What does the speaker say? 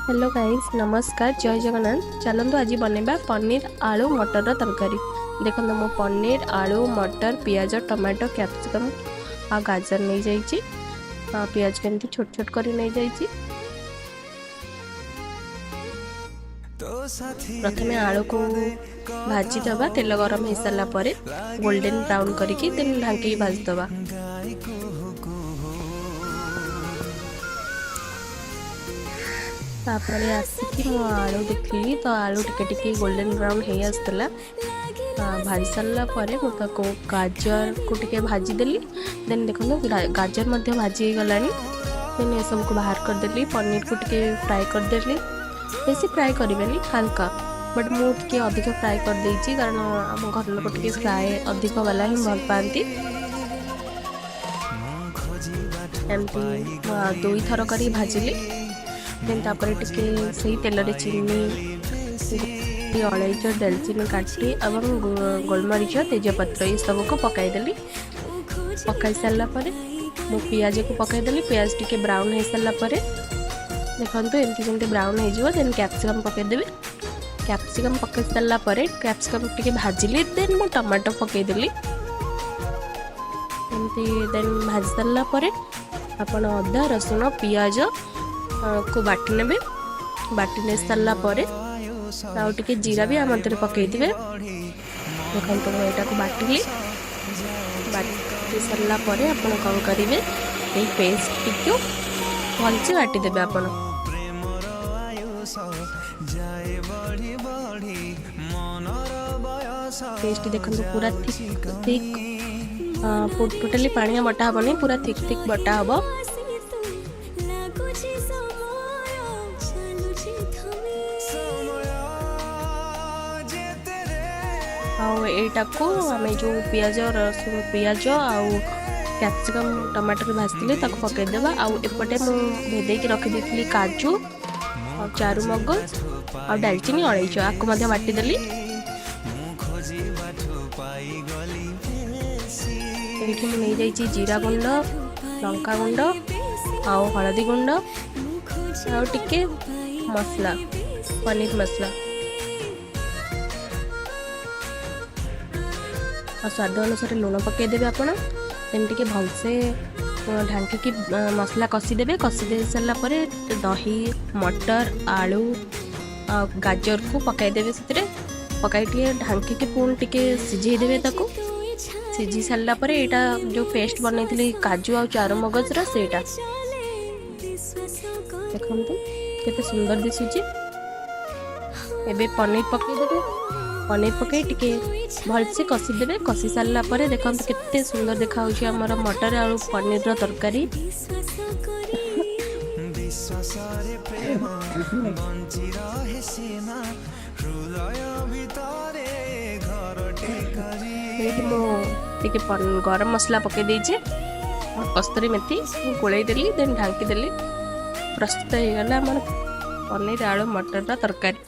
Hello guys, नमस्कार, जय जगन्नाथ। चलतु आज बनवा पनीर आलू मटर तरकारी। देखो मो पनीर आलू मटर पियाज टमाटो कैप्सिकम आ गाजर नहीं जाइए। पियाज केमती छोट छोट कर नहीं जाइए। प्रथमे आलू को भाजीदबा तेल गरम हो सारा गोल्डन ब्राउन करके ढांकी भाजीदबा। तापर आसिकी मो आलू देखली तो आलू टिके गोल्डन ब्राउन हो आसला। भाजी सारा मुझे गाजर को टिके भाजीदेली। देन देखो गाजर मध्य भाजी गला। देन ये सब को बाहर करदेली। पनीर को टिके फ्राए करदेली। बेसी फ्राए करें हल्का, बट मुझे अधिक फ्राए कर देइछि कारण आम घर लोग टिके फ्राए अधिक वाला ही भल पाती। एमती दुई थर कर भाजिली। देन तापर टिके सही तेल रे चीनी अलैच दालचीनी काटी और गोलमरीच तेजपत्र ये सब को पकाईदेली। पकाई सारा मु पियाज को पकाईदेली। पियाज टिके ब्राउन हो सारा देखो एमती जमी ब्राउन हो। देन कैप्सिकम पकईदेवी। कैप्सिकम पकई सारा कैप्सिकम टिके भाजिली। देन मु टमाटो पकईदेली। एमती देन भाजी सारा आपण अदा रसुण पियाज को बाटी ने बाटी ने सारा टे जीरा भी आम पकई थे। देखो मुझे यहाँ को बाटिली। बाटी सारा आप कौन करेंगे ये पेस्ट टी भलसे बाटिदेवे। आप पेस्ट देखो पूरा थिक थिक टोटाली पानिया बटा हेनी, पूरा थिक थिक बटा हम। आईटा को आम जो पियाज रसुण पियाज आउ कैप्सिकम टमाटर भाजती पकईदेवा। आउटे मुझे रखीदी काजू चारू मगज आ डालचीनी अलैच आपको बाटीदेली। ये नहीं जाइए जीरा गुंड लंका गुंड आउ हलदी गुंड आउ टिके मसला पनीर मसला और स्वाद अनुसार लुण पकईदेवे। आप टे भलसे ढांकी मसला कषिदेवे। कषिदे सारा दही मटर आलू गाजर को पकईदेवे। से पकई ढांकी पुणी टे सिझेदेवे। सिझी सारा यहाँ जो पेस्ट बनई काजू आ चारू मगज रेटा देखो केते सुंदर दिशुची। एबे पनीर पकईदेवे। पनीर पकई टिके भलसे कषिदेवे। कषि सारा देखो केते सुंदर देखा आमर मटर आलू पनीर तरकारी। ये गरम मसला पकई देचे कस्तूरी मेथी गोलाई देली। देन ढांकी देली। प्रस्तुत हो गला पनीर आलू मटर तरकारी।